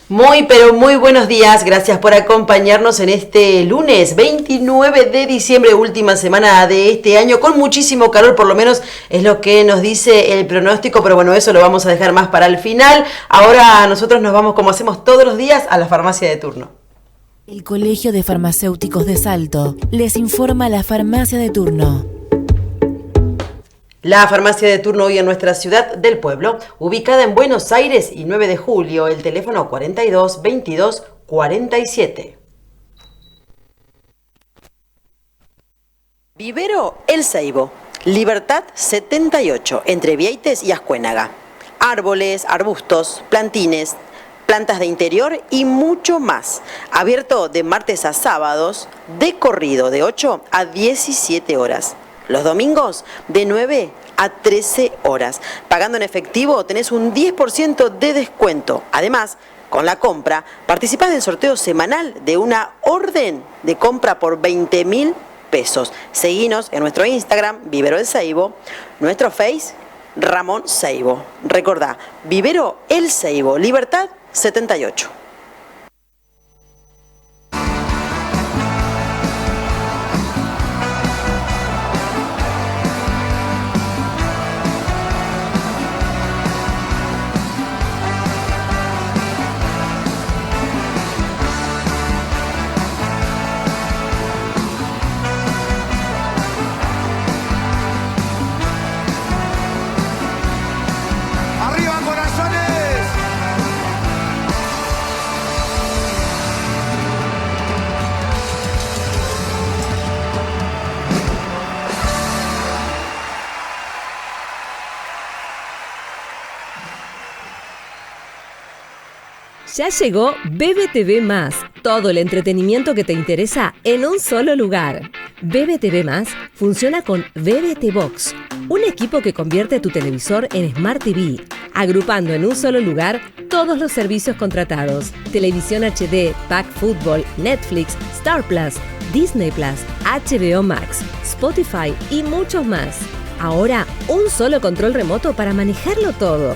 Muy, pero muy buenos días. Gracias por acompañarnos en este lunes 29 de diciembre, última semana de este año, con muchísimo calor, por lo menos es lo que nos dice el pronóstico, pero bueno, eso lo vamos a dejar más para el final. Ahora nosotros nos vamos, como hacemos todos los días, a la farmacia de turno. El Colegio de Farmacéuticos de Salto les informa la farmacia de turno. La farmacia de turno hoy en nuestra ciudad del pueblo, ubicada en Buenos Aires y 9 de julio, el teléfono 42 22 47. Vivero El Ceibo, Libertad 78, entre Vieites y Ascuénaga. Árboles, arbustos, plantines, plantas de interior y mucho más. Abierto de martes a sábados, de corrido de 8 a 17 horas. Los domingos de 9 a 13 horas. Pagando en efectivo tenés un 10% de descuento. Además, con la compra participás del sorteo semanal de una orden de compra por 20.000 pesos. Seguinos en nuestro Instagram, Vivero El Ceibo, nuestro Face, Ramón Ceibo. Recordá, Vivero El Ceibo, Libertad 78. Ya llegó BBTV+, todo el entretenimiento que te interesa en un solo lugar. BBTV+ funciona con BBT Box, un equipo que convierte tu televisor en Smart TV, agrupando en un solo lugar todos los servicios contratados: televisión HD, Pack Fútbol, Netflix, Star Plus, Disney Plus, HBO Max, Spotify y muchos más. Ahora, un solo control remoto para manejarlo todo.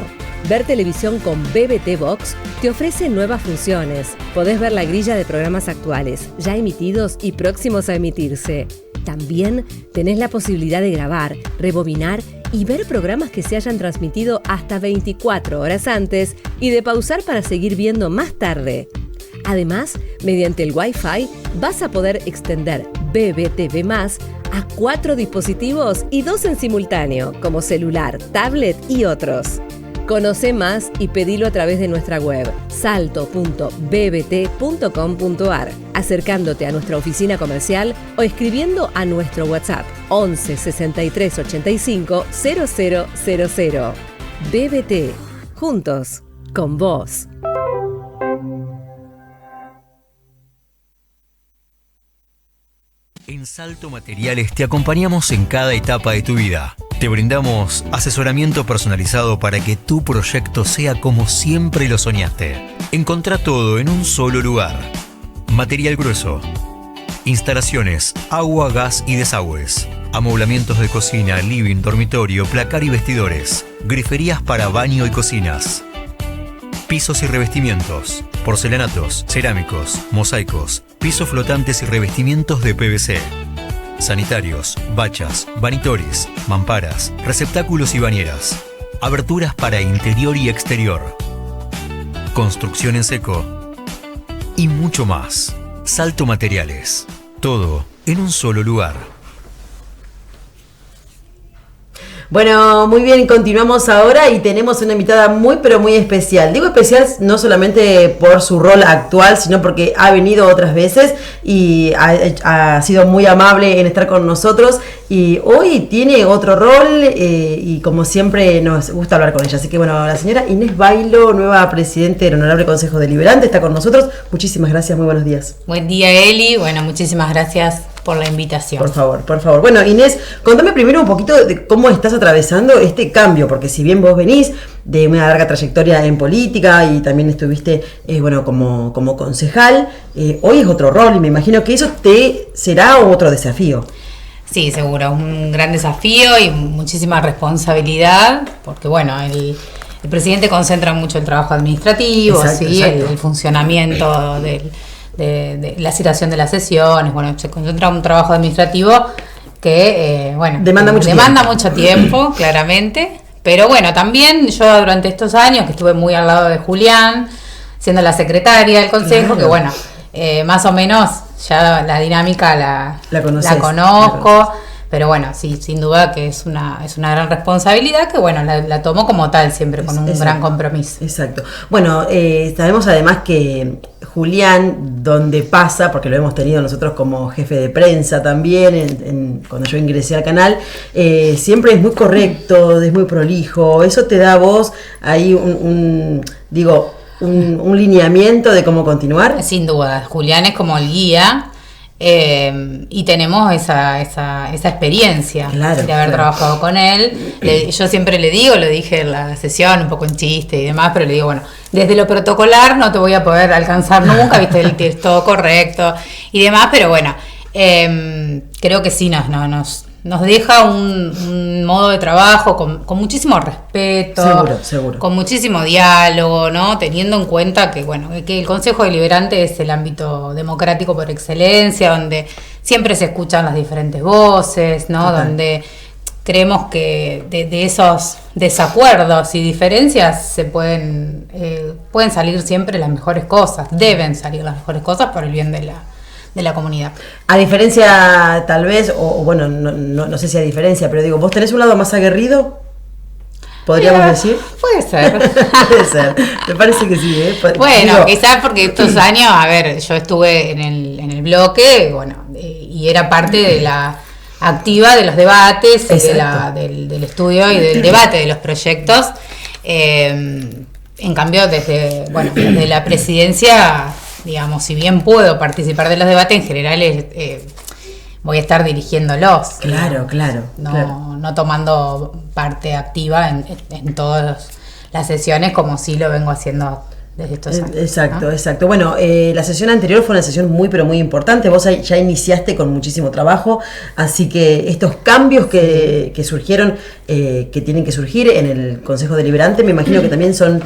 Ver televisión con BBT Box te ofrece nuevas funciones. Podés ver la grilla de programas actuales, ya emitidos y próximos a emitirse. También tenés la posibilidad de grabar, rebobinar y ver programas que se hayan transmitido hasta 24 horas antes y de pausar para seguir viendo más tarde. Además, mediante el Wi-Fi vas a poder extender BBTV+ a 4 dispositivos y 2 en simultáneo, como celular, tablet y otros. Conoce más y pedilo a través de nuestra web salto.bbt.com.ar, acercándote a nuestra oficina comercial o escribiendo a nuestro WhatsApp 11 63 85 0000. BBT, juntos, con vos. En Salto Materiales te acompañamos en cada etapa de tu vida. Te brindamos asesoramiento personalizado para que tu proyecto sea como siempre lo soñaste. Encontrá todo en un solo lugar. Material grueso, instalaciones, agua, gas y desagües, amoblamientos de cocina, living, dormitorio, placar y vestidores, griferías para baño y cocinas, pisos y revestimientos, porcelanatos, cerámicos, mosaicos, pisos flotantes y revestimientos de PVC, sanitarios, bachas, vanitores, mamparas, receptáculos y bañeras, aberturas para interior y exterior, construcción en seco y mucho más. Salto Materiales, todo en un solo lugar. Bueno, muy bien, continuamos ahora y tenemos una invitada muy pero muy especial. Digo especial no solamente por su rol actual, sino porque ha venido otras veces y ha sido muy amable en estar con nosotros, y hoy tiene otro rol y como siempre nos gusta hablar con ella. Así que bueno, la señora Inés Bailo, nueva presidente del Honorable Consejo Deliberante, está con nosotros. Muchísimas gracias, muy buenos días. Buen día, Eli. Bueno, muchísimas gracias por la invitación. Por favor, por favor. Bueno, Inés, contame primero un poquito de cómo estás atravesando este cambio, porque si bien vos venís de una larga trayectoria en política y también estuviste, como concejal, hoy es otro rol y me imagino que eso te será otro desafío. Sí, seguro, un gran desafío y muchísima responsabilidad, porque bueno, el presidente concentra mucho el trabajo administrativo, Exacto, ¿sí? exacto. El funcionamiento de la citación de las sesiones, bueno, se concentra un trabajo administrativo que, Demanda mucho tiempo, claramente, pero bueno, también yo durante estos años que estuve muy al lado de Julián, siendo la secretaria del consejo, Claro. que bueno, más o menos ya la dinámica la conoces, conozco, pero bueno, sí, sin duda que es una gran responsabilidad que bueno, la tomo como tal siempre con un Exacto. gran compromiso. Exacto. Bueno, sabemos además que Julián, donde pasa, porque lo hemos tenido nosotros como jefe de prensa también, cuando yo ingresé al canal, siempre es muy correcto, es muy prolijo. Eso te da a vos ahí un lineamiento de cómo continuar. Sin duda, Julián es como el guía. Y tenemos esa experiencia Claro, de haber claro. trabajado con él. Yo siempre le digo, lo dije en la sesión, un poco en chiste y demás, pero le digo, bueno, desde lo protocolar no te voy a poder alcanzar nunca, viste, es todo correcto y demás, pero bueno, creo que sí nos deja un modo de trabajo con muchísimo respeto, Seguro. con muchísimo diálogo, ¿no? Teniendo en cuenta que, bueno, que el Consejo Deliberante es el ámbito democrático por excelencia, donde siempre se escuchan las diferentes voces, ¿no? Total. Donde creemos que de esos desacuerdos y diferencias se pueden salir siempre las mejores cosas, deben salir las mejores cosas por el bien de la comunidad. A diferencia, tal vez, o bueno, no sé si a diferencia, pero digo, ¿vos tenés un lado más aguerrido? ¿Podríamos decir? Puede ser. Puede ser, me parece que sí, ¿eh? Bueno, Digo, quizás porque estos años, a ver, yo estuve en el bloque, bueno, y era parte de la activa de los debates, y Exacto. del estudio y del debate de los proyectos. En cambio, desde la presidencia, digamos, si bien puedo participar de los debates, en general voy a estar dirigiéndolos. Claro. No tomando parte activa en todas las sesiones, como sí lo vengo haciendo desde estos años. Exacto. Bueno, la sesión anterior fue una sesión muy, pero muy importante. Vos ya iniciaste con muchísimo trabajo, así que estos cambios que surgieron, que tienen que surgir en el Consejo Deliberante, me imagino que también son,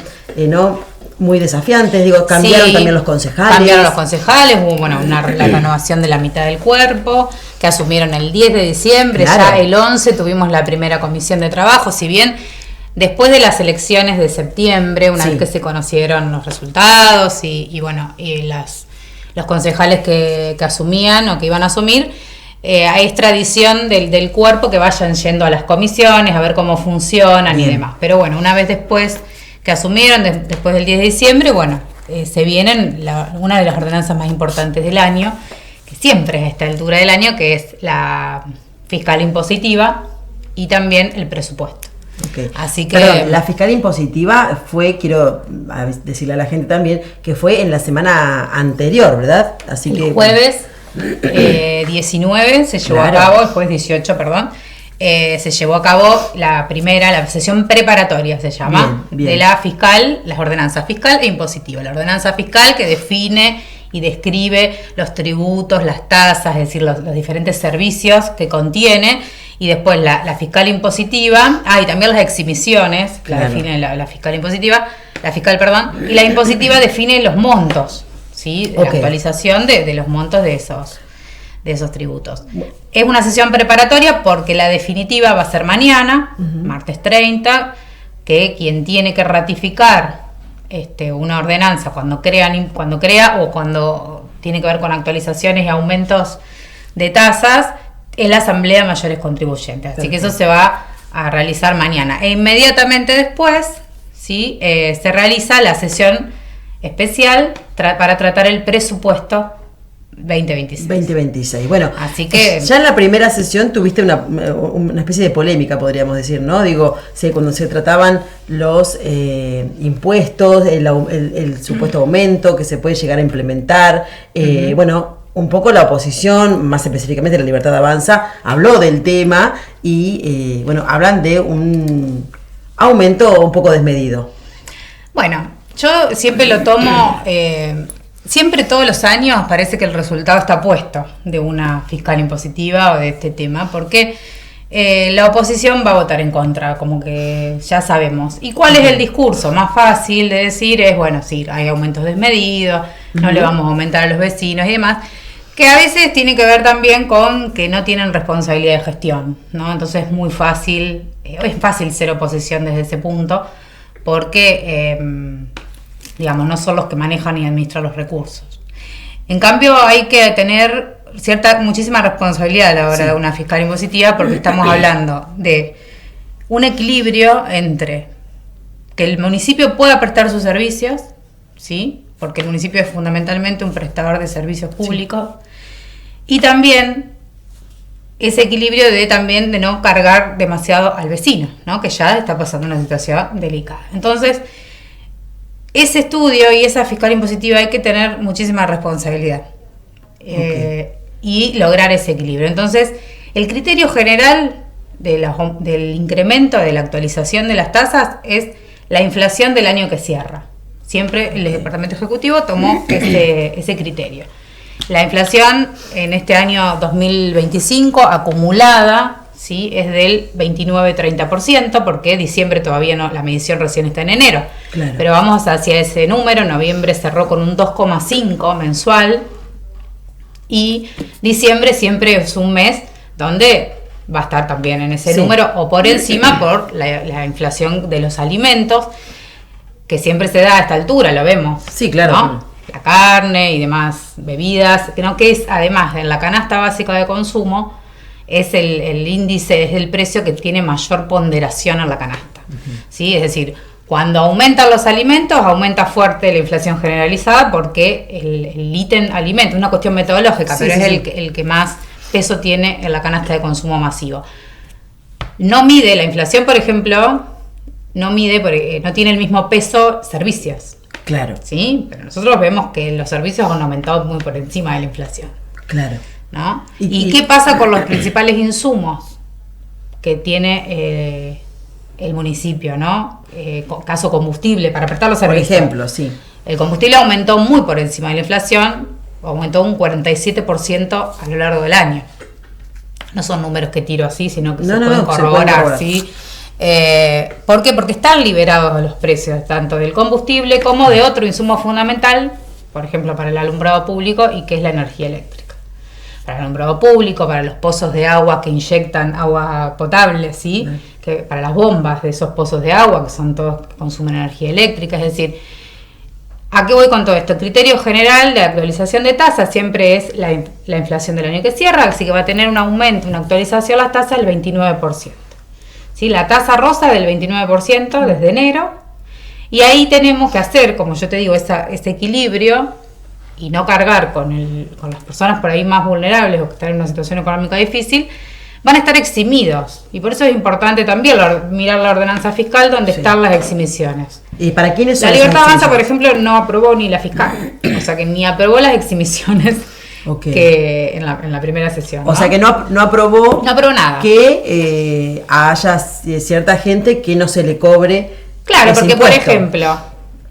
muy desafiantes. Digo, cambiaron también los concejales. Cambiaron los concejales, hubo la renovación de la mitad del cuerpo, que asumieron el 10 de diciembre, Claro. Ya el 11 tuvimos la primera comisión de trabajo, si bien después de las elecciones de septiembre, una vez que se conocieron los resultados y los concejales que asumían o que iban a asumir, es tradición del cuerpo que vayan yendo a las comisiones a ver cómo funcionan y demás. Pero bueno, una vez después que asumieron, después del 10 de diciembre, se vienen una de las ordenanzas más importantes del año, que siempre es a esta altura del año, que es la fiscal impositiva y también el presupuesto. Okay. Así que Perdón, la fiscal impositiva quiero decirle a la gente también, que fue en la semana anterior, ¿verdad? Así el que jueves 19 se llevó a cabo, el jueves 18, perdón, se llevó a cabo la sesión preparatoria, se llama, bien. de la fiscal, las ordenanzas fiscal e impositiva. La ordenanza fiscal que define y describe los tributos, las tasas, es decir, los diferentes servicios que contiene, y después la fiscal impositiva, y también las exhibiciones, Claro. la define la fiscal impositiva, y la impositiva define los montos, ¿sí? La actualización de los montos de esos tributos. Es una sesión preparatoria porque la definitiva va a ser mañana, martes 30, que quien tiene que ratificar una ordenanza cuando crea o cuando tiene que ver con actualizaciones y aumentos de tasas es la Asamblea de Mayores Contribuyentes. Así que eso se va a realizar mañana. E inmediatamente después, ¿sí? Se realiza la sesión especial para tratar el presupuesto 2026. Bueno, así que ya en la primera sesión tuviste una especie de polémica, podríamos decir, ¿no? Digo, cuando se trataban los impuestos, el supuesto aumento que se puede llegar a implementar, bueno, un poco la oposición, más específicamente la Libertad Avanza, habló del tema y, hablan de un aumento un poco desmedido. Bueno, yo siempre lo tomo... Siempre todos los años parece que el resultado está puesto de una fiscal impositiva o de este tema, porque la oposición va a votar en contra, como que ya sabemos. ¿Y cuál es el discurso? Más fácil de decir es, bueno, sí, hay aumentos desmedidos, no le vamos a aumentar a los vecinos y demás, que a veces tiene que ver también con que no tienen responsabilidad de gestión, ¿no? Entonces es fácil ser oposición desde ese punto, porque, digamos, no son los que manejan y administran los recursos. En cambio, hay que tener muchísima responsabilidad a la hora de una fiscal impositiva, porque estamos hablando de un equilibrio entre que el municipio pueda prestar sus servicios, ¿sí? Porque el municipio es fundamentalmente un prestador de servicios públicos, y también ese equilibrio de no cargar demasiado al vecino, ¿no? Que ya está pasando una situación delicada. Entonces, ese estudio y esa fiscal impositiva hay que tener muchísima responsabilidad. Y lograr ese equilibrio. Entonces, el criterio general del incremento, de la actualización de las tasas, es la inflación del año que cierra. Siempre el Departamento Ejecutivo tomó ese criterio. La inflación en este año 2025 acumulada, ¿sí?, es del 29-30%, porque diciembre todavía no, la medición recién está en enero. Claro. Pero vamos hacia ese número. Noviembre cerró con un 2,5 mensual. Y diciembre siempre es un mes donde va a estar también en ese número o por encima por la inflación de los alimentos, que siempre se da a esta altura, lo vemos. Sí, claro. ¿No? La carne y demás bebidas, que es además en la canasta básica de consumo, es el índice, es el precio que tiene mayor ponderación en la canasta. ¿Sí? Es decir, cuando aumentan los alimentos, aumenta fuerte la inflación generalizada, porque el ítem alimento, una cuestión metodológica, pero es el que más peso tiene en la canasta de consumo masivo. No mide la inflación, por ejemplo, porque no tiene el mismo peso servicios. Claro. ¿Sí? Pero nosotros vemos que los servicios han aumentado muy por encima de la inflación. Claro. ¿No? ¿Y qué pasa con los principales insumos que tiene el municipio, ¿no? Caso combustible, para prestar los servicios. Por ejemplo, sí. El combustible aumentó muy por encima de la inflación, aumentó un 47% a lo largo del año. No son números que tiro así, sino que se pueden corroborar, ¿sí? ¿Por qué? Porque están liberados los precios tanto del combustible como de otro insumo fundamental, por ejemplo, para el alumbrado público, y que es la energía eléctrica. Para el alumbrado público, para los pozos de agua que inyectan agua potable, ¿sí? Que para las bombas de esos pozos de agua, que son todos que consumen energía eléctrica. Es decir, ¿a qué voy con todo esto? El criterio general de actualización de tasas siempre es la inflación del año que cierra, así que va a tener un aumento, una actualización de las tasas del 29%. ¿Sí? La tasa rosa del 29% desde enero, y ahí tenemos que hacer, como yo te digo, ese equilibrio y no cargar con las personas por ahí más vulnerables o que están en una situación económica difícil. Van a estar eximidos, y por eso es importante también mirar la ordenanza fiscal donde están las eximisiones. ¿Y para quiénes son La Libertad Avanza, por ejemplo, no aprobó ni la fiscal, o sea que ni aprobó las eximisiones que en la primera sesión, ¿no? O sea que no aprobó nada. Que haya cierta gente que no se le cobre. Claro, ese porque impuesto. por ejemplo,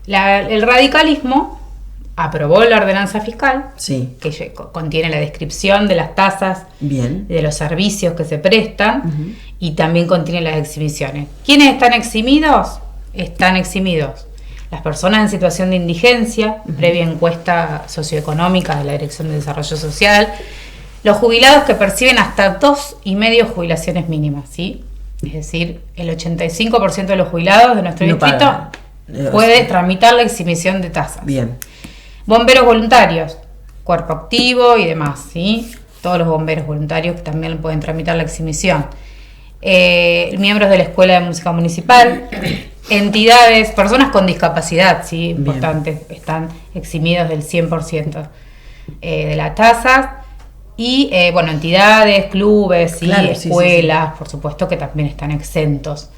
el radicalismo aprobó la ordenanza fiscal, que contiene la descripción de las tasas, de los servicios que se prestan, y también contiene las exhibiciones. ¿Quiénes están eximidos? Están eximidos las personas en situación de indigencia, previa encuesta socioeconómica de la Dirección de Desarrollo Social, los jubilados que perciben hasta 2,5 jubilaciones mínimas, ¿sí? Es decir, el 85% de los jubilados de nuestro distrito puede tramitar la exhibición de tasas. Bien. Bomberos voluntarios, cuerpo activo y demás, ¿sí? Todos los bomberos voluntarios que también pueden tramitar la exhibición. Miembros de la Escuela de Música Municipal, entidades, personas con discapacidad, ¿sí? Importantes, están eximidos del 100% de las tasas. Y, entidades, clubes, ¿sí? Escuelas, por supuesto, que también están exentos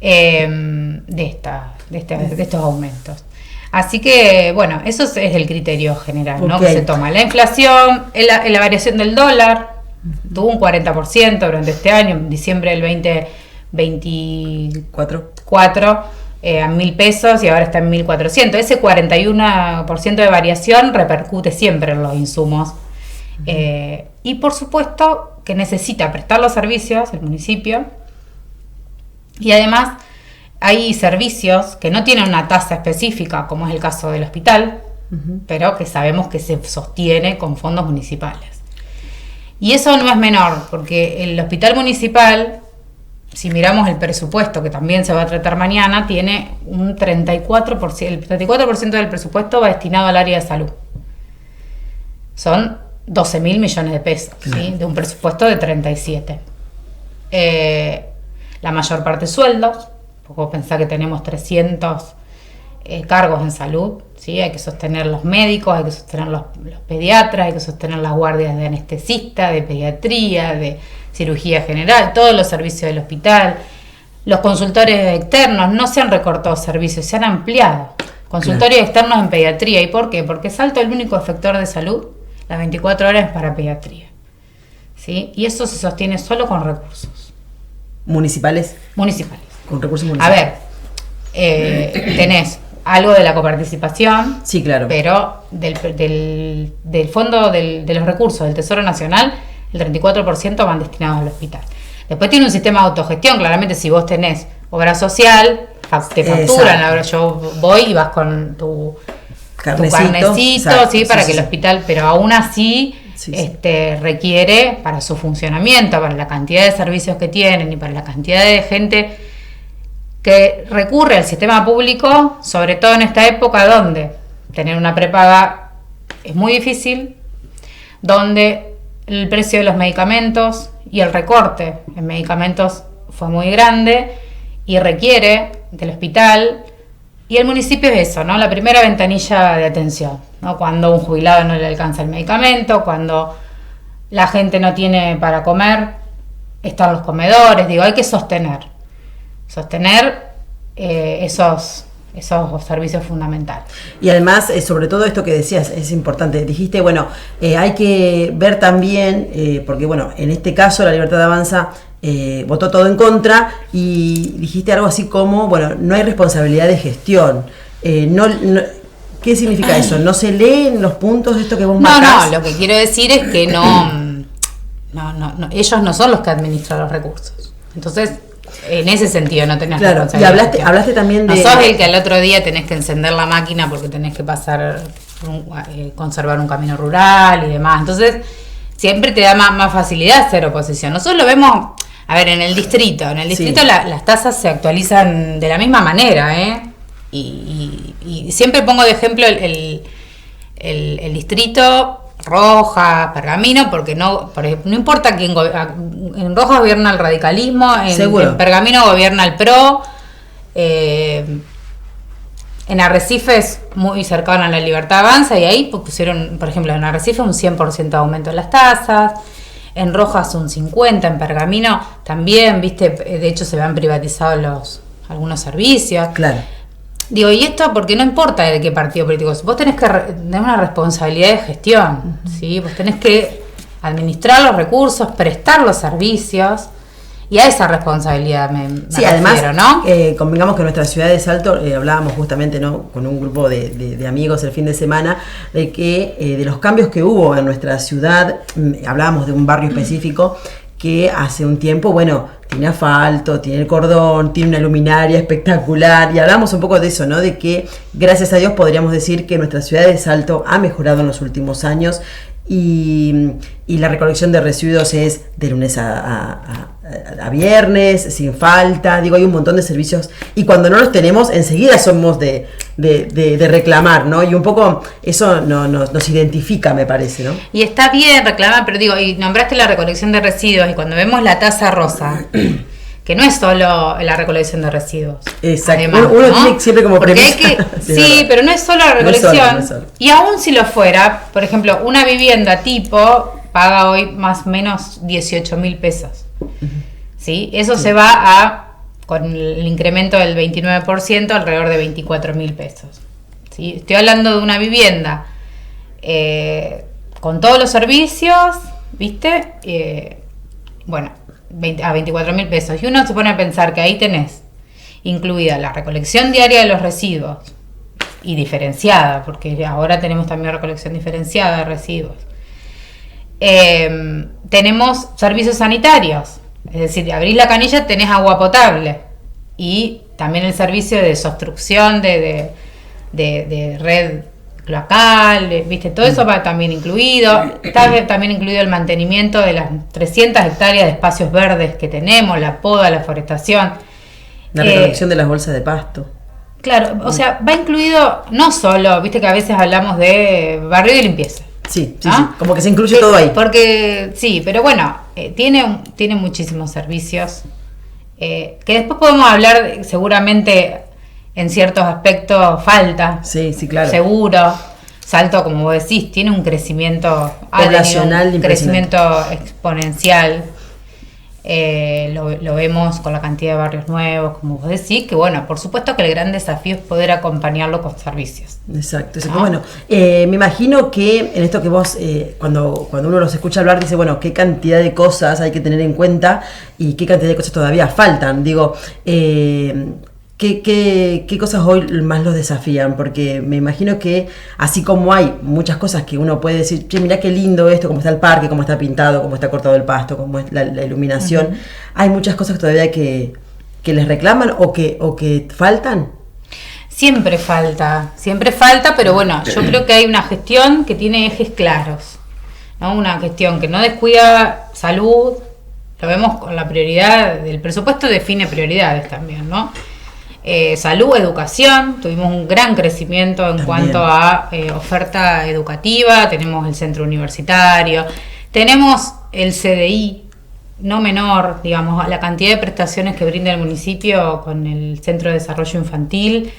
de estos aumentos. Así que, eso es el criterio general, ¿no? Que se toma. La inflación, la variación del dólar, tuvo un 40% durante este año, en diciembre del 2024, a 1.000 pesos, y ahora está en 1.400. Ese 41% de variación repercute siempre en los insumos. Y por supuesto que necesita prestar los servicios, el municipio, y además hay servicios que no tienen una tasa específica, como es el caso del hospital, pero que sabemos que se sostiene con fondos municipales. Y eso no es menor, porque el hospital municipal, si miramos el presupuesto, que también se va a tratar mañana, tiene un 34%, el 34% del presupuesto va destinado al área de salud. Son 12.000 millones de pesos, ¿sí? De un presupuesto de 37. La mayor parte sueldos, porque vos pensás que tenemos 300 cargos en salud, ¿sí? Hay que sostener los médicos, hay que sostener los pediatras, hay que sostener las guardias de anestesista, de pediatría, de cirugía general, todos los servicios del hospital. Los consultorios externos, no se han recortado servicios, se han ampliado. Consultorios externos en pediatría. ¿Y por qué? Porque Salto es el único efector de salud, las 24 horas es para pediatría, ¿sí? Y eso se sostiene solo con recursos. ¿Municipales? Municipales. Con recursos municipales. A ver, tenés algo de la coparticipación, sí, claro, pero del fondo de los recursos del Tesoro Nacional, el 34% van destinados al hospital. Después tiene un sistema de autogestión, claramente si vos tenés obra social, te facturan, ahora yo voy y vas con tu carnecito, exacto, ¿sí? Para que el hospital, pero aún así requiere para su funcionamiento, para la cantidad de servicios que tienen y para la cantidad de gente que recurre al sistema público, sobre todo en esta época donde tener una prepaga es muy difícil, donde el precio de los medicamentos y el recorte en medicamentos fue muy grande y requiere del hospital, y el municipio es eso, ¿no? La primera ventanilla de atención, ¿no? Cuando un jubilado no le alcanza el medicamento, cuando la gente no tiene para comer, están los comedores, digo, hay que sostener esos servicios fundamentales. Y además, sobre todo esto que decías, es importante. Dijiste, bueno, hay que ver también, porque bueno, en este caso la Libertad Avanza votó todo en contra, y dijiste algo así como, bueno, no hay responsabilidad de gestión. ¿Qué significa eso? ¿No se leen los puntos de esto que vos marcás? No, lo que quiero decir es que no, ellos no son los que administran los recursos. Entonces, en ese sentido no tenés responsabilidad. Y hablaste también de... No sos el que al otro día tenés que encender la máquina porque tenés que pasar, conservar un camino rural y demás. Entonces, siempre te da más facilidad hacer oposición. Nosotros lo vemos, a ver, en el distrito. En el distrito las tasas se actualizan de la misma manera, y siempre pongo de ejemplo el distrito Rojas, Pergamino, porque no importa quién en Rojas gobierna el radicalismo, en Pergamino gobierna el PRO, en Arrecife es muy cercano a la Libertad Avanza, y ahí pusieron, por ejemplo, en Arrecife un 100% de aumento en las tasas, en Rojas un 50%, en Pergamino también, viste, de hecho se han privatizado algunos servicios. Claro. Digo, y esto porque no importa de qué partido político, vos tenés que tener una responsabilidad de gestión, ¿sí? Vos tenés que administrar los recursos, prestar los servicios, y a esa responsabilidad me refiero, además, ¿no? Convengamos que nuestra ciudad de Salto, hablábamos justamente, ¿no?, con un grupo de amigos el fin de semana, de que de los cambios que hubo en nuestra ciudad, hablábamos de un barrio específico que hace un tiempo, bueno, tiene asfalto, tiene el cordón, tiene una luminaria espectacular, y hablamos un poco de eso, ¿no? De que gracias a Dios podríamos decir que nuestra ciudad de Salto ha mejorado en los últimos años, y la recolección de residuos es de lunes a viernes, sin falta. Digo, hay un montón de servicios, y cuando no los tenemos, enseguida somos de reclamar, ¿no? Y un poco eso nos identifica, me parece, ¿no? Y está bien reclamar, pero digo, y nombraste la recolección de residuos, y cuando vemos la tasa rosa, que no es solo la recolección de residuos. Exacto. Además, uno ¿no? tiene siempre como porque premisa. hay que, pero no es solo la recolección. No es solo. Y aún si lo fuera, por ejemplo, una vivienda tipo paga hoy más o menos 18.000 pesos. ¿Sí? Eso se va con el incremento del 29%, alrededor de 24.000 pesos. ¿Sí? Estoy hablando de una vivienda con todos los servicios, ¿viste? A 24.000 pesos. Y uno se pone a pensar que ahí tenés incluida la recolección diaria de los residuos y diferenciada, porque ahora tenemos también recolección diferenciada de residuos. Tenemos servicios sanitarios, es decir, abrís la canilla, tenés agua potable, y también el servicio de desobstrucción de red cloacal, ¿viste? Todo eso va también incluido. Está también incluido el mantenimiento de las 300 hectáreas de espacios verdes que tenemos, la poda, la forestación. La recolección de las bolsas de pasto. Claro, o sea, va incluido no solo, viste que a veces hablamos de barrio de limpieza. Sí, ¿no? sí, como que se incluye todo ahí. Porque, sí, pero bueno, tiene muchísimos servicios, que después podemos hablar, seguramente en ciertos aspectos falta. Sí, claro. Seguro. Salto, como vos decís, tiene un crecimiento poblacional, un crecimiento exponencial. Lo vemos con la cantidad de barrios nuevos, como vos decís, que bueno, por supuesto que el gran desafío es poder acompañarlo con servicios. Exacto. ¿No? Bueno, me imagino que en esto que vos, cuando uno los escucha hablar, dice, bueno, qué cantidad de cosas hay que tener en cuenta y qué cantidad de cosas todavía faltan. Digo, ¿qué cosas hoy más los desafían? Porque me imagino que así como hay muchas cosas que uno puede decir, che, mirá qué lindo esto, cómo está el parque, cómo está pintado, cómo está cortado el pasto, cómo es la iluminación, hay muchas cosas todavía que les reclaman o que faltan. Siempre falta, pero bueno, yo creo que hay una gestión que tiene ejes claros, ¿no? Una gestión que no descuida salud, lo vemos con la prioridad del presupuesto, define prioridades también, ¿no? Salud, educación, tuvimos un gran crecimiento en cuanto a oferta educativa, tenemos el centro universitario, tenemos el CDI, no menor, digamos, la cantidad de prestaciones que brinda el municipio con el Centro de Desarrollo Infantil,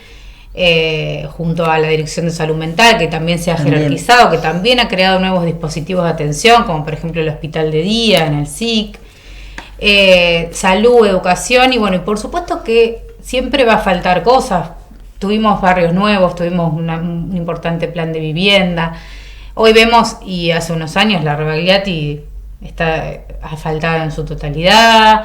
junto a la Dirección de Salud Mental, que también se ha jerarquizado, que también ha creado nuevos dispositivos de atención, como por ejemplo el hospital de día, en el SIC, salud, educación, y bueno, y por supuesto que siempre va a faltar cosas. Tuvimos barrios nuevos, tuvimos un importante plan de vivienda. Hoy vemos, y hace unos años, la Rebagliati está asfaltada en su totalidad.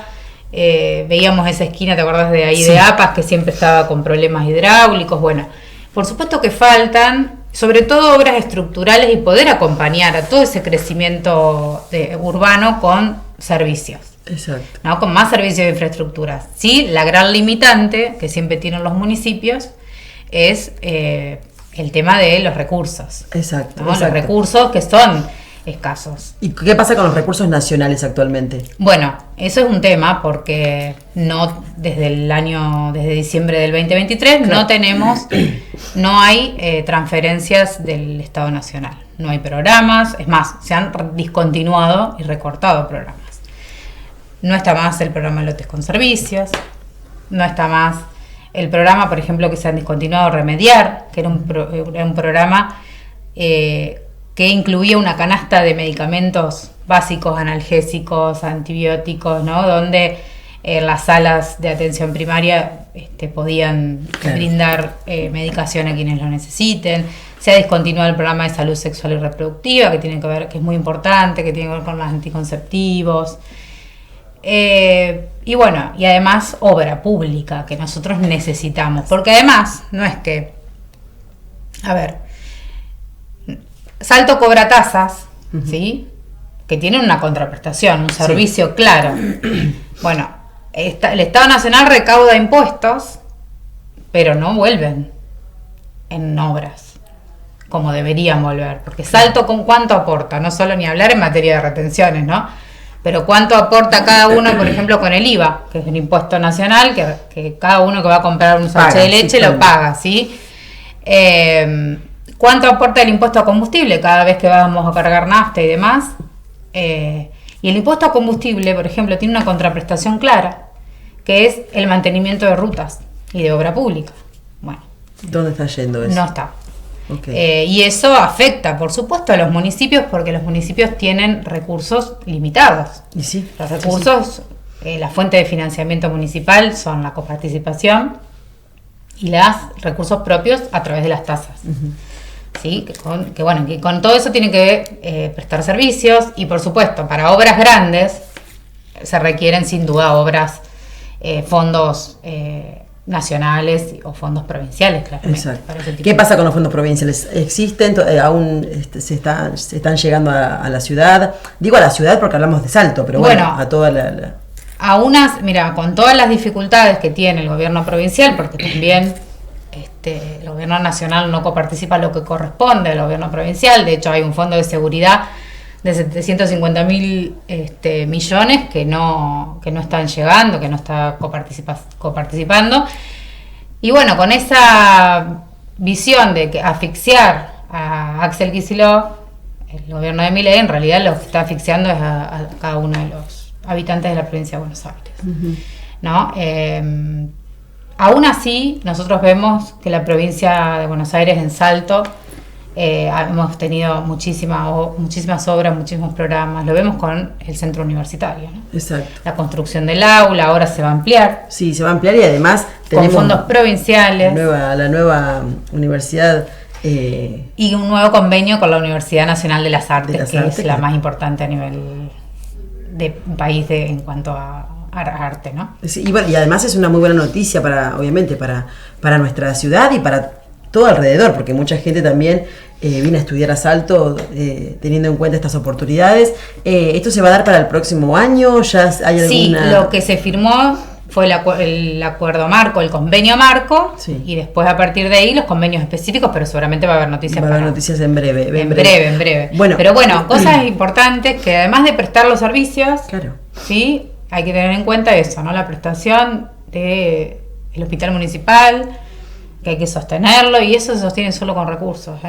Veíamos esa esquina, ¿te acordás de ahí? Sí. De APAS, que siempre estaba con problemas hidráulicos. Bueno, por supuesto que faltan, sobre todo obras estructurales, y poder acompañar a todo ese crecimiento urbano con servicios. Exacto. ¿No? Con más servicios de infraestructura. Sí, la gran limitante que siempre tienen los municipios es el tema de los recursos. Exacto, ¿no? Los recursos que son escasos. ¿Y qué pasa con los recursos nacionales actualmente? Bueno, eso es un tema porque desde diciembre del 2023 claro. no hay transferencias del Estado Nacional. No hay programas, es más, se han discontinuado y recortado programas. No está más el programa Lotes con Servicios, no está más el programa, por ejemplo, que se han discontinuado, Remediar, que era un programa que incluía una canasta de medicamentos básicos, analgésicos, antibióticos, ¿no? Donde las salas de atención primaria podían brindar medicación a quienes lo necesiten. Se ha discontinuado el programa de salud sexual y reproductiva, que es muy importante, que tiene que ver con los anticonceptivos. Y bueno, y además obra pública que nosotros necesitamos, porque además no es que, a ver, Salto cobra tasas, ¿sí? Que tienen una contraprestación, un servicio claro. Bueno, el Estado Nacional recauda impuestos, pero no vuelven en obras como deberían volver, porque Salto, ¿con cuánto aporta? No solo ni hablar en materia de retenciones, ¿no? Pero cuánto aporta cada uno, por ejemplo, con el IVA, que es un impuesto nacional, que cada uno que va a comprar un sachet de leche lo paga, ¿sí? ¿Cuánto aporta el impuesto a combustible cada vez que vamos a cargar nafta y demás? Y el impuesto a combustible, por ejemplo, tiene una contraprestación clara, que es el mantenimiento de rutas y de obra pública. Bueno, ¿dónde está yendo eso? No está. Okay. Y eso afecta, por supuesto, a los municipios, porque los municipios tienen recursos limitados. ¿Y sí? Los recursos, la fuente de financiamiento municipal son la coparticipación y los recursos propios a través de las tasas. ¿Sí? Que con todo eso tienen que prestar servicios, y por supuesto, para obras grandes se requieren sin duda fondos nacionales o fondos provinciales, claramente. Exacto. ¿Qué pasa con los fondos provinciales? ¿Existen? ¿Aún se están llegando a la ciudad? Digo a la ciudad porque hablamos de Salto, pero bueno a toda la... Mira, con todas las dificultades que tiene el gobierno provincial, porque también el gobierno nacional no coparticipa lo que corresponde al gobierno provincial. De hecho, hay un fondo de seguridad de 750.000 millones que no están llegando, que no está coparticipando. Y bueno, con esa visión de que asfixiar a Axel Kicillof, el gobierno de Milei en realidad lo que está asfixiando es a cada uno de los habitantes de la provincia de Buenos Aires. ¿No? Aún así, nosotros vemos que la provincia de Buenos Aires, en Salto, hemos tenido muchísimas obras, muchísimos programas. Lo vemos con el centro universitario, ¿no? Exacto. La construcción del aula ahora se va a ampliar. Sí, se va a ampliar y además tenemos con fondos provinciales. La nueva universidad. Y un nuevo convenio con la Universidad Nacional de las Artes, que es la más importante a nivel de país en cuanto a arte, ¿no? Sí, y además es una muy buena noticia para nuestra ciudad y para todo alrededor, porque mucha gente también viene a estudiar a Salto teniendo en cuenta estas oportunidades. ¿Esto se va a dar para el próximo año? ¿Ya hay alguna...? Sí, lo que se firmó fue el acuerdo marco, el convenio marco, sí. Y después a partir de ahí los convenios específicos, pero seguramente va a haber noticias. Va a haber noticias en breve. En breve. Pero bueno, cosas importantes que además de prestar los servicios, claro, sí, hay que tener en cuenta eso, ¿no? La prestación del hospital municipal, que hay que sostenerlo, y eso se sostiene solo con recursos,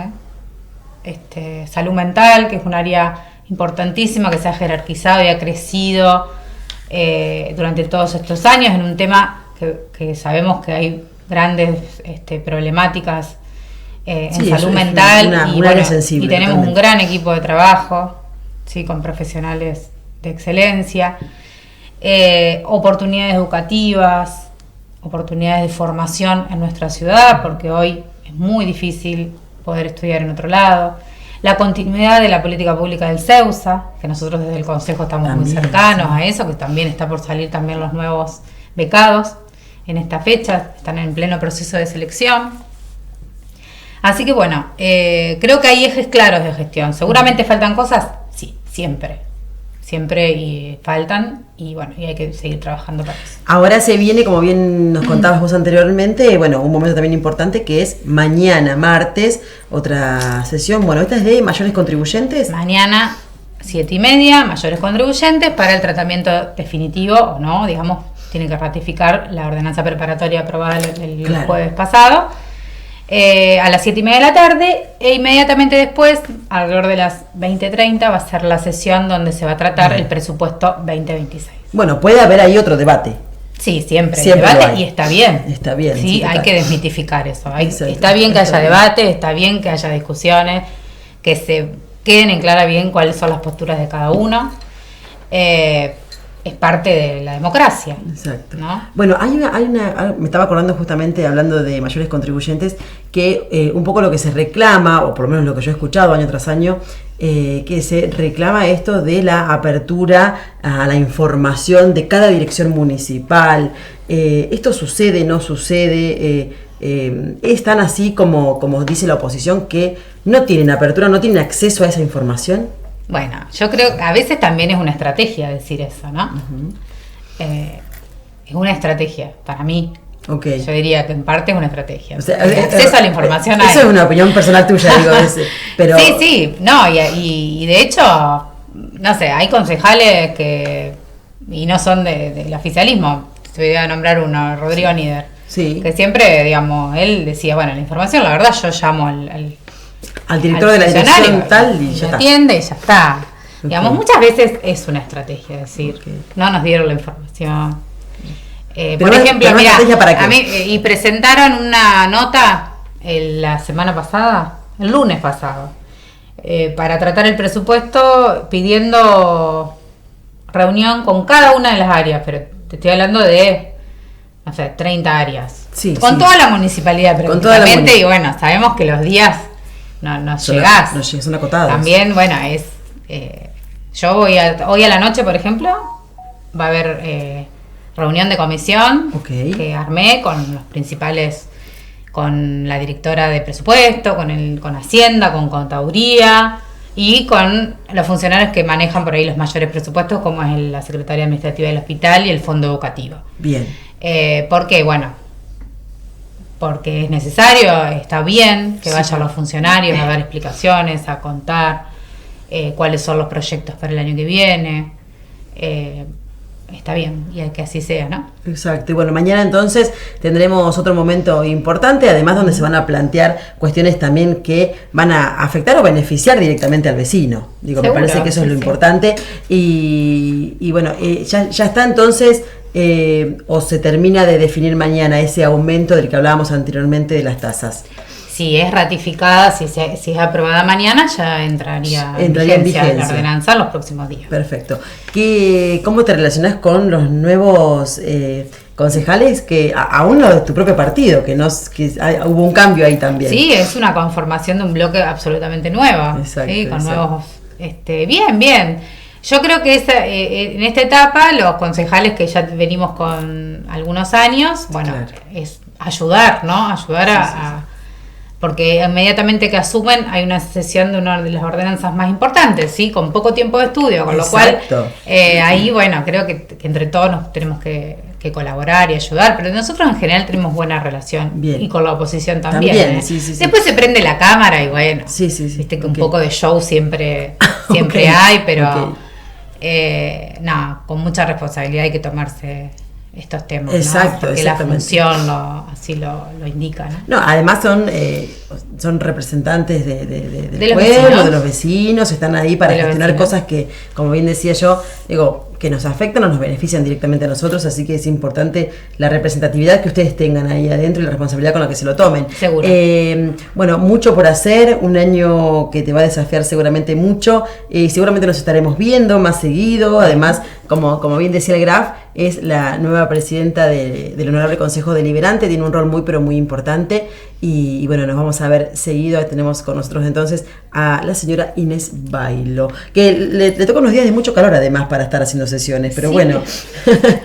salud mental, que es un área importantísima que se ha jerarquizado y ha crecido durante todos estos años en un tema que sabemos que hay grandes problemáticas en salud mental, y tenemos un gran equipo de trabajo, sí, con profesionales de excelencia, oportunidades educativas, oportunidades de formación en nuestra ciudad, porque hoy es muy difícil poder estudiar en otro lado. La continuidad de la política pública del CEUSA, que nosotros desde el Consejo estamos también muy cercanos a eso, que también está por salir también los nuevos becados en esta fecha, están en pleno proceso de selección. Así que bueno, creo que hay ejes claros de gestión. Seguramente faltan cosas, sí, siempre y faltan, y bueno, y hay que seguir trabajando para eso. Ahora se viene, como bien nos contabas vos anteriormente, un momento también importante, que es mañana, martes, otra sesión. Bueno, esta es de mayores contribuyentes. Mañana, 7:30, mayores contribuyentes, para el tratamiento definitivo, o no, digamos, tienen que ratificar la ordenanza preparatoria aprobada el jueves pasado. A las 7:30 de la tarde, e inmediatamente después, alrededor de las 20:30, va a ser la sesión donde se va a tratar el presupuesto 2026. Bueno, puede haber ahí otro debate. Sí, siempre debate, y está bien. Está bien. Sí, hay que desmitificar eso. Está bien que haya debate, está bien que haya discusiones, que se queden en clara bien cuáles son las posturas de cada uno. Es parte de la democracia. Exacto. ¿No? Bueno, me estaba acordando justamente, hablando de mayores contribuyentes, que un poco lo que se reclama, o por lo menos lo que yo he escuchado año tras año, que se reclama esto de la apertura a la información de cada dirección municipal. ¿Esto sucede, no sucede? ¿Es tan así como dice la oposición, que no tienen apertura, no tienen acceso a esa información? Bueno, yo creo que a veces también es una estrategia decir eso, ¿no? Uh-huh. Es una estrategia, para mí. Okay. Yo diría que en parte es una estrategia. O sea, el acceso a la información eso es una opinión personal tuya, digo. Pero... Sí, no, y de hecho, no sé, hay concejales que, y no son del oficialismo, te voy a nombrar uno, Rodrigo Nieder, sí, que siempre, digamos, él decía, bueno, la información, la verdad, yo llamo al director de la dirección tal y ya está. Atiende y ya está. Okay. Digamos, muchas veces es una estrategia, es decir, no nos dieron la información. Por ejemplo, mira, a mí, y presentaron una nota la semana pasada, el lunes pasado, para tratar el presupuesto, pidiendo reunión con cada una de las áreas, pero te estoy hablando de, no sé, 30 áreas. Sí, con toda la municipalidad prácticamente, y bueno, sabemos que los días no llegás. No son acotados. También, bueno, yo hoy a la noche, por ejemplo, va a haber reunión de comisión Ok. que armé con los principales, con la directora de presupuesto, con Hacienda, con Contaduría y con los funcionarios que manejan por ahí los mayores presupuestos, como es la Secretaría Administrativa del Hospital y el Fondo Educativo. Bien. ¿Por qué? Bueno, porque es necesario, está bien que Sí. vayan los funcionarios a dar explicaciones, a contar cuáles son los proyectos para el año que viene. Está bien, y hay que así sea, ¿no? Exacto. Y bueno, mañana entonces tendremos otro momento importante, además donde se van a plantear cuestiones también que van a afectar o beneficiar directamente al vecino. Digo, Seguro, me parece que eso es lo sí. importante. Y bueno, ya está entonces, o se termina de definir mañana ese aumento del que hablábamos anteriormente de las tasas. Si es ratificada, si es aprobada mañana, ya entraría en vigencia la ordenanza en los próximos días. Perfecto. ¿Cómo te relacionás con los nuevos concejales que aún los de tu propio partido, hubo un cambio ahí también? Sí, es una conformación de un bloque absolutamente nuevo. Exacto, ¿sí? Con exacto. nuevos. Bien. Yo creo que en esta etapa, los concejales que ya venimos con algunos años, bueno, Claro. es ayudar, ¿no? Ayudar porque inmediatamente que asumen hay una sesión de una de las ordenanzas más importantes, ¿sí? Con poco tiempo de estudio, con Exacto. lo cual ahí, bueno, creo que entre todos nos tenemos que colaborar y ayudar, pero nosotros en general tenemos buena relación. Bien. Y con la oposición también. También, sí. Después se prende la cámara y bueno, Sí. viste que Ok. un poco de show siempre Ok. hay, pero Ok. con mucha responsabilidad hay que tomarse estos temas, Exacto, ¿no? Porque exactamente. la función así lo indica, ¿no? No, además son representantes del De los pueblo, vecinos. de los vecinos, están ahí para De los gestionar vecinos. cosas que, como bien decía yo, que nos afectan o nos benefician directamente a nosotros, así que es importante la representatividad que ustedes tengan ahí adentro y la responsabilidad con la que se lo tomen. Seguro. Bueno, mucho por hacer, un año que te va a desafiar seguramente mucho, y seguramente nos estaremos viendo más seguido, además, como bien decía el Graf, es la nueva presidenta del Honorable Consejo Deliberante, tiene un rol muy pero muy importante, y bueno, nos vamos a ver seguido. Tenemos con nosotros entonces a la señora Inés Bailo, que le toca unos días de mucho calor además para estar haciendo sesiones, pero Sí. bueno,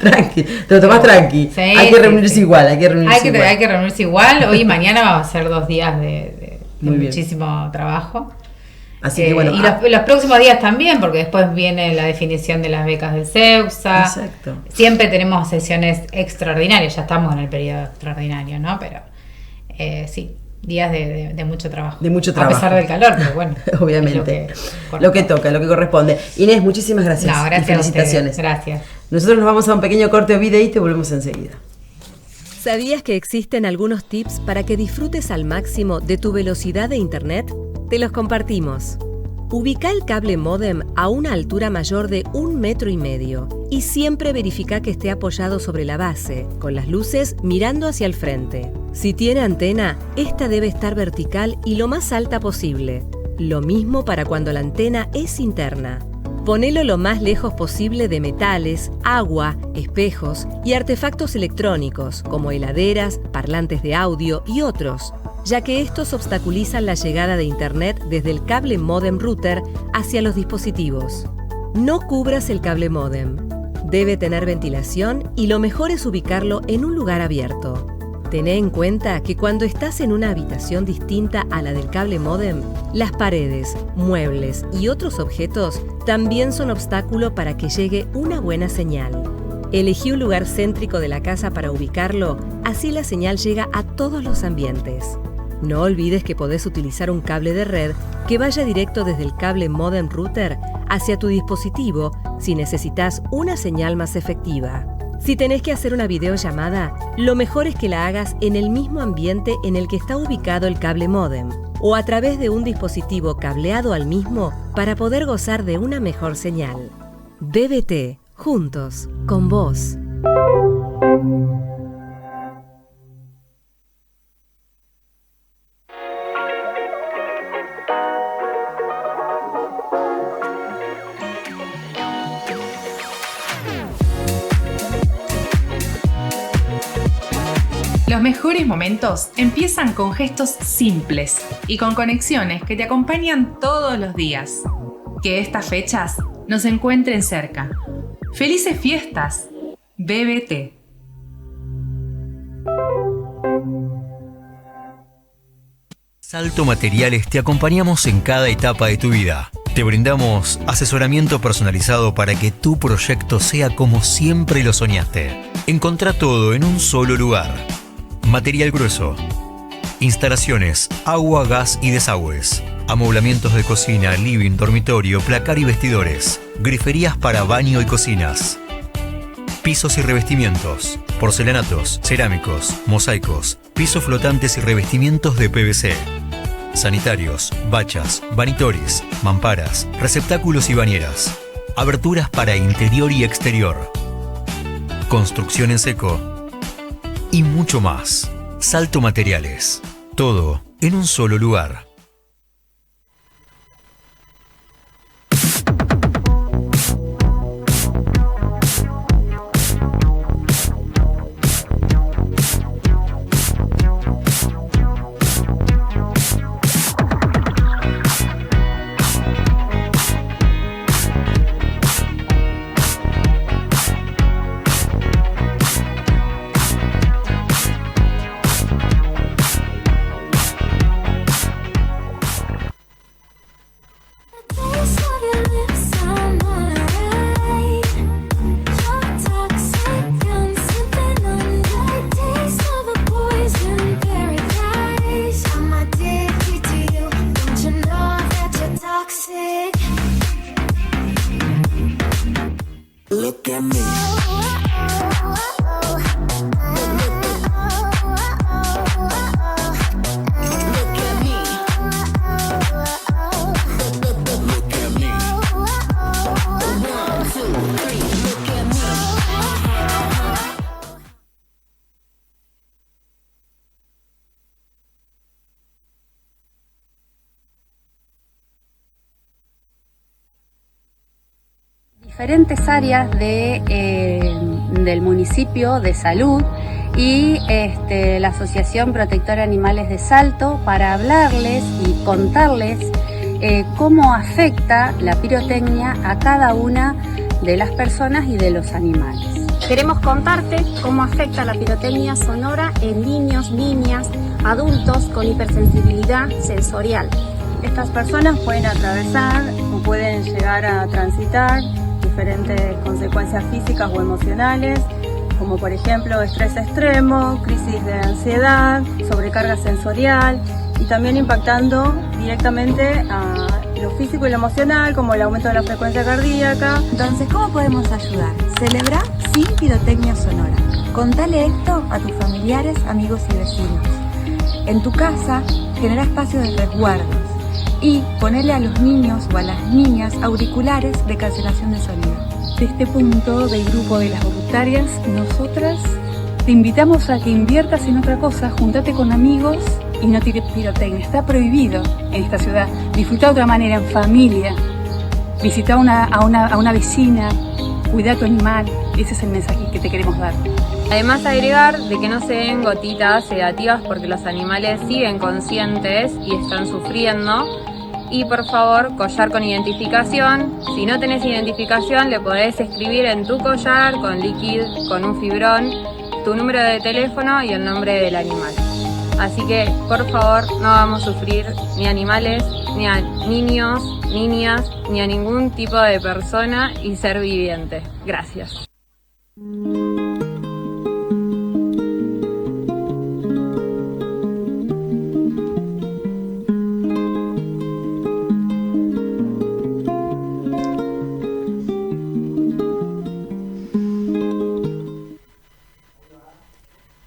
tranqui, te lo tomás tranqui, Sí, hay que reunirse sí. igual, Hay que reunirse igual. Hoy y mañana vamos a ser 2 días de Muy bien. muchísimo trabajo. Así que bueno, y los próximos días también, porque después viene la definición de las becas del CEUSA. Exacto. Siempre tenemos sesiones extraordinarias, ya estamos en el periodo extraordinario, ¿no? Pero sí, días de mucho trabajo. De mucho trabajo. A pesar del calor, pero bueno. obviamente, es lo que toca, lo que corresponde. Inés, muchísimas gracias, No, y gracias felicitaciones. a ustedes. Gracias. Nosotros nos vamos a un pequeño corte o videíto y volvemos enseguida. ¿Sabías que existen algunos tips para que disfrutes al máximo de tu velocidad de internet? Te los compartimos. Ubica el cable módem a una altura mayor de 1,5 metros y siempre verifica que esté apoyado sobre la base, con las luces mirando hacia el frente. Si tiene antena, esta debe estar vertical y lo más alta posible. Lo mismo para cuando la antena es interna. Ponelo lo más lejos posible de metales, agua, espejos y artefactos electrónicos como heladeras, parlantes de audio y otros, ya que estos obstaculizan la llegada de Internet desde el cable módem router hacia los dispositivos. No cubras el cable módem. Debe tener ventilación y lo mejor es ubicarlo en un lugar abierto. Tené en cuenta que cuando estás en una habitación distinta a la del cable módem, las paredes, muebles y otros objetos también son obstáculo para que llegue una buena señal. Elegí un lugar céntrico de la casa para ubicarlo, así la señal llega a todos los ambientes. No olvides que podés utilizar un cable de red que vaya directo desde el cable modem router hacia tu dispositivo si necesitas una señal más efectiva. Si tenés que hacer una videollamada, lo mejor es que la hagas en el mismo ambiente en el que está ubicado el cable módem o a través de un dispositivo cableado al mismo para poder gozar de una mejor señal. BBT, juntos, con vos. Los mejores momentos empiezan con gestos simples y con conexiones que te acompañan todos los días. Que estas fechas nos encuentren cerca. ¡Felices fiestas! BBT. Salto Materiales te acompañamos en cada etapa de tu vida. Te brindamos asesoramiento personalizado para que tu proyecto sea como siempre lo soñaste. Encontrá todo en un solo lugar. Material grueso. Instalaciones, agua, gas y desagües. Amoblamientos de cocina, living, dormitorio, placar y vestidores. Griferías para baño y cocinas. Pisos y revestimientos. Porcelanatos, cerámicos, mosaicos, pisos flotantes y revestimientos de PVC. Sanitarios, bachas, vanitoris, mamparas, receptáculos y bañeras. Aberturas para interior y exterior. Construcción en seco. Y mucho más. Salto Materiales. Todo en un solo lugar. Look at me. Diferentes áreas del municipio de salud y la Asociación Protectora Animales de Salto para hablarles y contarles cómo afecta la pirotecnia a cada una de las personas y de los animales. Queremos contarte cómo afecta la pirotecnia sonora en niños, niñas, adultos con hipersensibilidad sensorial. Estas personas pueden atravesar o pueden llegar a transitar diferentes consecuencias físicas o emocionales, como por ejemplo estrés extremo, crisis de ansiedad, sobrecarga sensorial y también impactando directamente a lo físico y lo emocional, como el aumento de la frecuencia cardíaca. Entonces, ¿cómo podemos ayudar? Celebra sin pirotecnia sonora. Contale esto a tus familiares, amigos y vecinos. En tu casa, genera espacios de resguardos y ponerle a los niños o a las niñas auriculares de cancelación de sonido. De este punto del grupo de las voluntarias, nosotras te invitamos a que inviertas en otra cosa, juntate con amigos y no tires pirotecnia. Está prohibido en esta ciudad. Disfruta de otra manera, en familia. Visita a una vecina, cuida a tu animal. Ese es el mensaje que te queremos dar. Además, agregar de que no se den gotitas sedativas porque los animales siguen conscientes y están sufriendo. Y por favor, collar con identificación. Si no tenés identificación, le podés escribir en tu collar con líquido, con un fibrón, tu número de teléfono y el nombre del animal. Así que, por favor, no vamos a sufrir ni animales, ni a niños, niñas, ni a ningún tipo de persona y ser viviente. Gracias.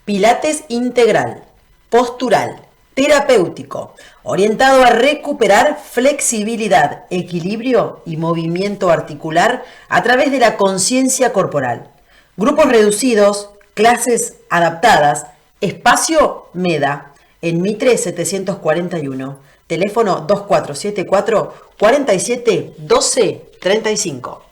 Pilates integral, postural, terapéutico, orientado a recuperar flexibilidad, equilibrio y movimiento articular a través de la conciencia corporal. Grupos reducidos, clases adaptadas, espacio MEDA, en Mitre 741, teléfono 2474 47 12 35.